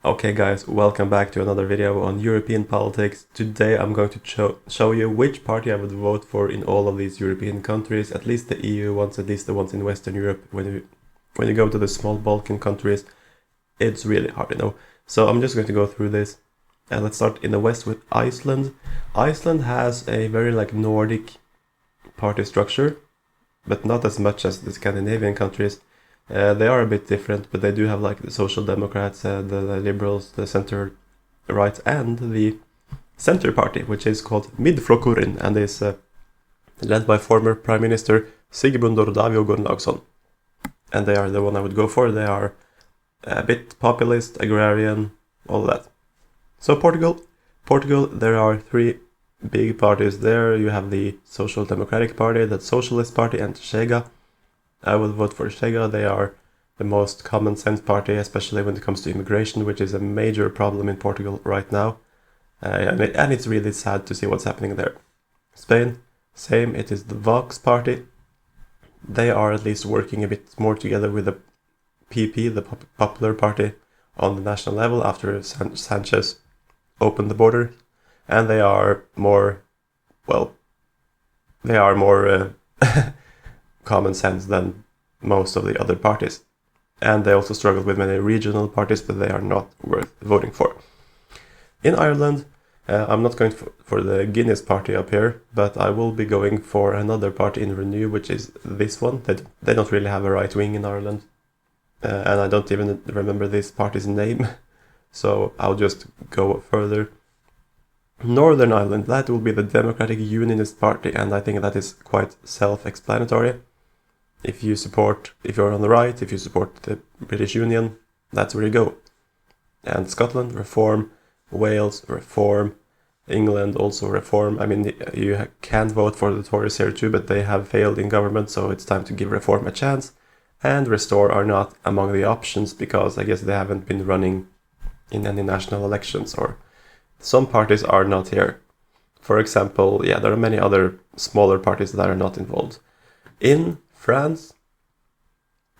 Okay guys, welcome back to another video on European politics. Today I'm going to show you which party I would vote for in all of these European countries, at least the EU ones, at least the ones in Western Europe. When you go to the small Balkan countries, it's really hard to know. So I'm just going to go through this. And let's start in the west with Iceland. Iceland has a very Nordic party structure, but not as much as the Scandinavian countries. They are a bit different, but they do have the Social Democrats, the Liberals, the center right, and the Center Party, which is called Miðflokkurinn and is led by former Prime Minister Sigmundur Davíð Gunnlaugsson. And they are the one I would go for. They are a bit populist, agrarian, all that. So Portugal, there are three big parties there. You have the Social Democratic Party, the Socialist Party, and Chega. I will vote for Chega. They are the most common sense party, especially when it comes to immigration, which is a major problem in Portugal right now. And it's really sad to see what's happening there. Spain, same. It is the Vox party. They are at least working a bit more together with the PP, the Popular Party, on the national level after Sanchez opened the border. And they are more common sense than most of the other parties. And they also struggle with many regional parties, but they are not worth voting for. In Ireland, I'm not going for the Guinness party up here, but I will be going for another party in Renew, which is this one. They don't really have a right wing in Ireland, and I don't even remember this party's name, so I'll just go further. Northern Ireland, that will be the Democratic Unionist Party, and I think that is quite self-explanatory. If you're on the right, if you support the British Union, that's where you go. And Scotland, Reform. Wales, Reform. England, also Reform. I mean, you can vote for the Tories here too, but they have failed in government, so it's time to give Reform a chance. And Restore are not among the options because I guess they haven't been running in any national elections, or some parties are not here. For example, there are many other smaller parties that are not involved. In France,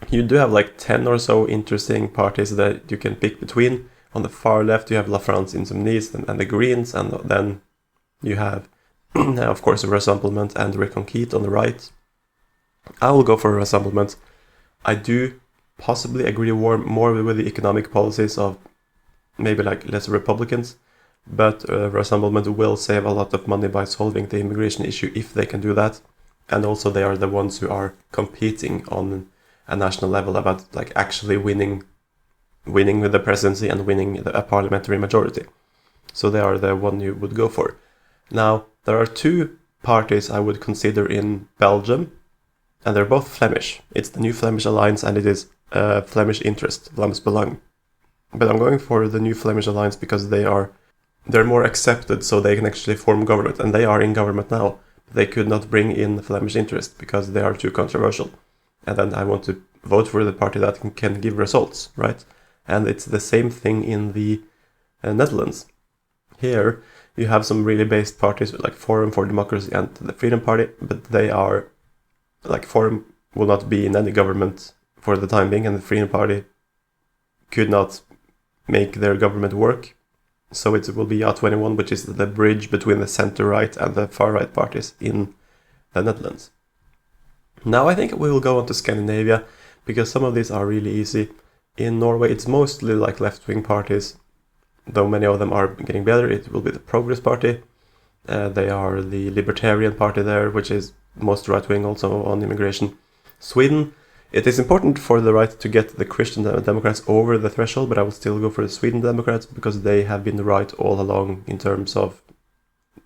you do have 10 or so interesting parties that you can pick between. On the far left, you have La France Insoumise and the Greens, and then you have, of course, Rassemblement and Reconquête on the right. I will go for Rassemblement. I do possibly agree more with the economic policies of maybe less Republicans, but Rassemblement will save a lot of money by solving the immigration issue if they can do that. And also they are the ones who are competing on a national level about actually winning with the presidency and winning a parliamentary majority. So they are the one you would go for. Now, there are two parties I would consider in Belgium, and they're both Flemish. It's the New Flemish Alliance and it is Flemish Interest, Vlaams Belang. But I'm going for the New Flemish Alliance because they're more accepted, so they can actually form government, and they are in government now. They could not bring in Flemish Interest because they are too controversial. And then I want to vote for the party that can give results, right? And it's the same thing in the Netherlands. Here, you have some really based parties like Forum for Democracy and the Freedom Party, but they are, Forum will not be in any government for the time being, and the Freedom Party could not make their government work. So it will be A21, which is the bridge between the center-right and the far-right parties in the Netherlands. Now I think we will go on to Scandinavia, because some of these are really easy. In Norway, it's mostly left-wing parties, though many of them are getting better. It will be the Progress Party. They are the Libertarian Party there, which is most right-wing also on immigration. Sweden, it is important for the right to get the Christian Democrats over the threshold, but I will still go for the Sweden Democrats because they have been right all along in terms of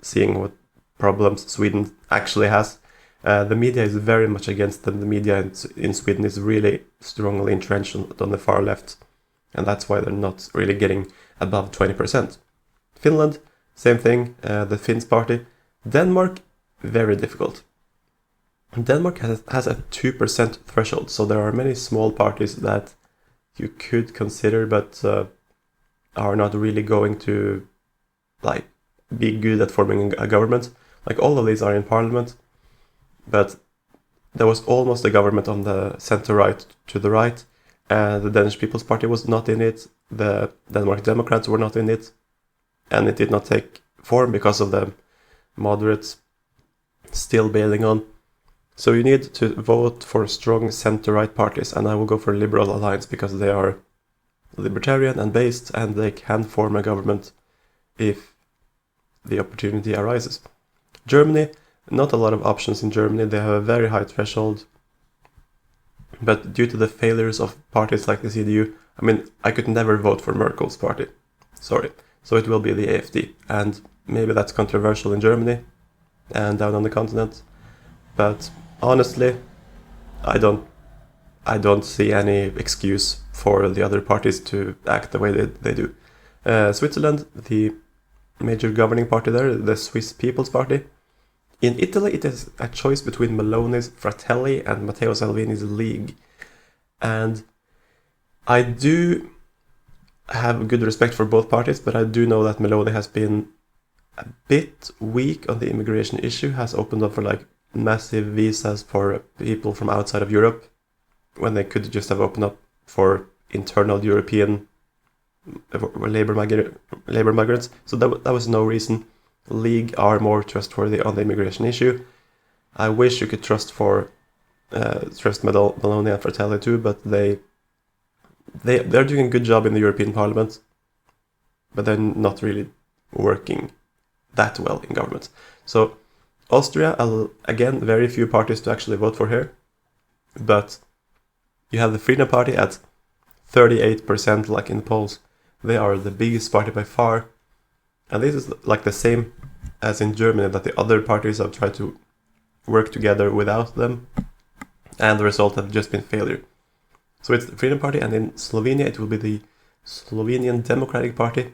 seeing what problems Sweden actually has. The media is very much against them. The media in Sweden is really strongly entrenched on the far left, and that's why they're not really getting above 20%. Finland, same thing, the Finns party. Denmark, very difficult. Denmark has a 2% threshold, so there are many small parties that you could consider, but are not really going to be good at forming a government. All of these are in parliament, but there was almost a government on the center-right to the right, and the Danish People's Party was not in it, the Denmark Democrats were not in it, and it did not take form because of the moderates still bailing on. So you need to vote for strong center-right parties, and I will go for Liberal Alliance because they are libertarian and based, and they can form a government if the opportunity arises. Germany, not a lot of options in Germany. They have a very high threshold, but due to the failures of parties like the CDU, I mean, I could never vote for Merkel's party. Sorry. So it will be the AfD, and maybe that's controversial in Germany and down on the continent, but honestly, I don't see any excuse for the other parties to act the way they do. Switzerland, the major governing party there, the Swiss People's Party. In Italy, it is a choice between Meloni's Fratelli and Matteo Salvini's League. And I do have good respect for both parties, but I do know that Meloni has been a bit weak on the immigration issue, has opened up for like massive visas for people from outside of Europe, when they could just have opened up for internal European labor migrants. So that was no reason. League are more trustworthy on the immigration issue. I wish you could trust Meloni and Fratelli too, but they're doing a good job in the European Parliament, but they're not really working that well in government. So Austria, again, very few parties to actually vote for here, but you have the Freedom Party at 38%, like in the polls. They are the biggest party by far, and this is like the same as in Germany, that the other parties have tried to work together without them, and the result has just been failure. So it's the Freedom Party, and in Slovenia it will be the Slovenian Democratic Party.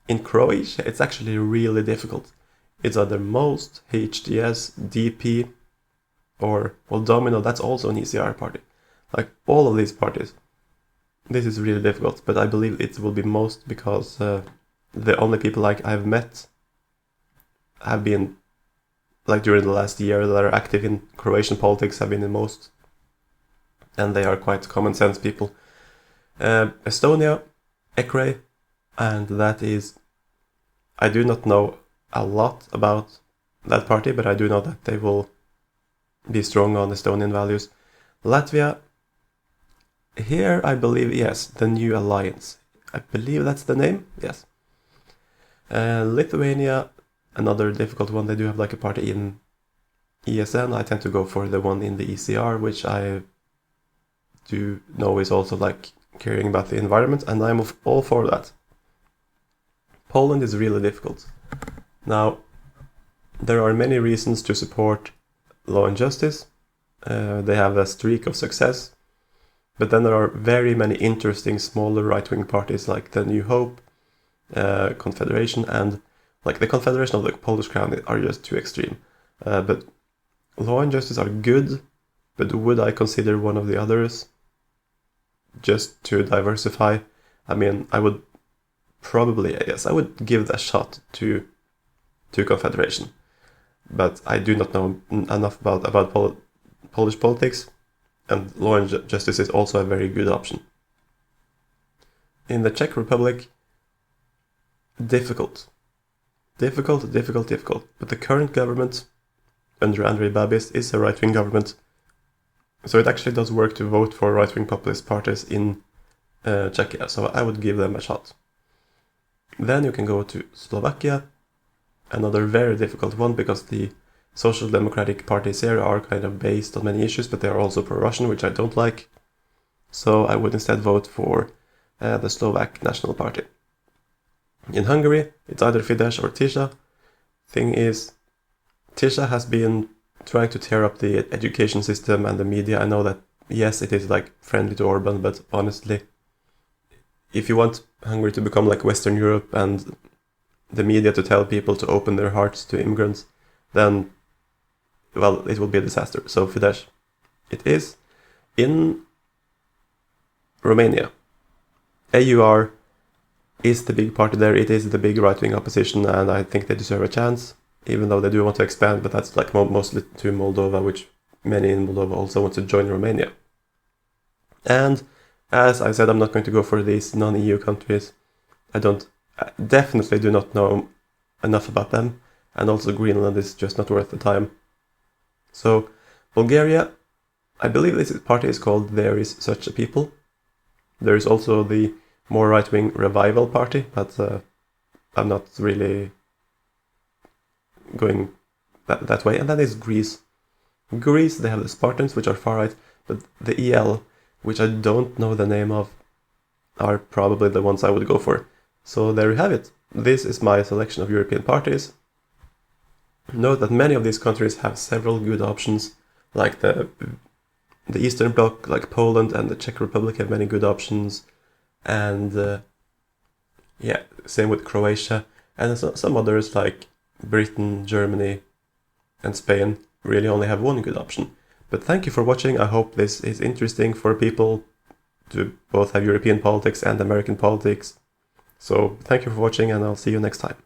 In Croatia, it's actually really difficult. It's either Most, HDS, DP, or, well, Domino, that's also an ECR party. Like, all of these parties. This is really difficult, but I believe it will be Most because the only people like I've met have been, like during the last year, that are active in Croatian politics have been in Most. And they are quite common sense people. Estonia, ECRE, and that is, I do not know a lot about that party, but I do know that they will be strong on Estonian values. Latvia, here I believe, yes, the New Alliance. I believe that's the name, yes. Lithuania, another difficult one. They do have like a party in ESN. I tend to go for the one in the ECR, which I do know is also like caring about the environment, and I'm all for that. Poland is really difficult. Now, there are many reasons to support Law and Justice. They have a streak of success, but then there are very many interesting smaller right-wing parties like the New Hope, Confederation, and like the Confederation of the Polish Crown are just too extreme. But Law and Justice are good, but would I consider one of the others just to diversify? I mean, I would probably, yes, I would give that a shot to Confederation. But I do not know enough about Polish politics, and Law and Justice is also a very good option. In the Czech Republic, difficult. But the current government under Andrej Babis is a right-wing government, so it actually does work to vote for right-wing populist parties in Czechia, so I would give them a shot. Then you can go to Slovakia, another very difficult one, because the social democratic parties here are kind of based on many issues, but they are also pro-Russian, which I don't like. So I would instead vote for the Slovak National Party. In Hungary, it's either Fidesz or Tisza. Thing is, Tisza has been trying to tear up the education system and the media. I know that, yes, it is like friendly to Orban, but honestly, if you want Hungary to become like Western Europe and the media to tell people to open their hearts to immigrants, then, well, it will be a disaster. So Fidesz. It is. In Romania, AUR is the big party there. It is the big right-wing opposition, and I think they deserve a chance, even though they do want to expand, but that's like mostly to Moldova, which many in Moldova also want to join Romania. And As I said, I'm not going to go for these non-EU countries. I definitely do not know enough about them, and also Greenland is just not worth the time. So, Bulgaria, I believe this party is called There Is Such a People. There is also the more right-wing Revival Party, but I'm not really going that way. And then there's Greece. Greece, they have the Spartans, which are far-right, but the EL, which I don't know the name of, are probably the ones I would go for. So there you have it. This is my selection of European parties. Note that many of these countries have several good options, like the Eastern Bloc, like Poland and the Czech Republic have many good options, and same with Croatia, and some others like Britain, Germany, and Spain really only have one good option. But thank you for watching. I hope this is interesting for people to both have European politics and American politics. So thank you for watching, and I'll see you next time.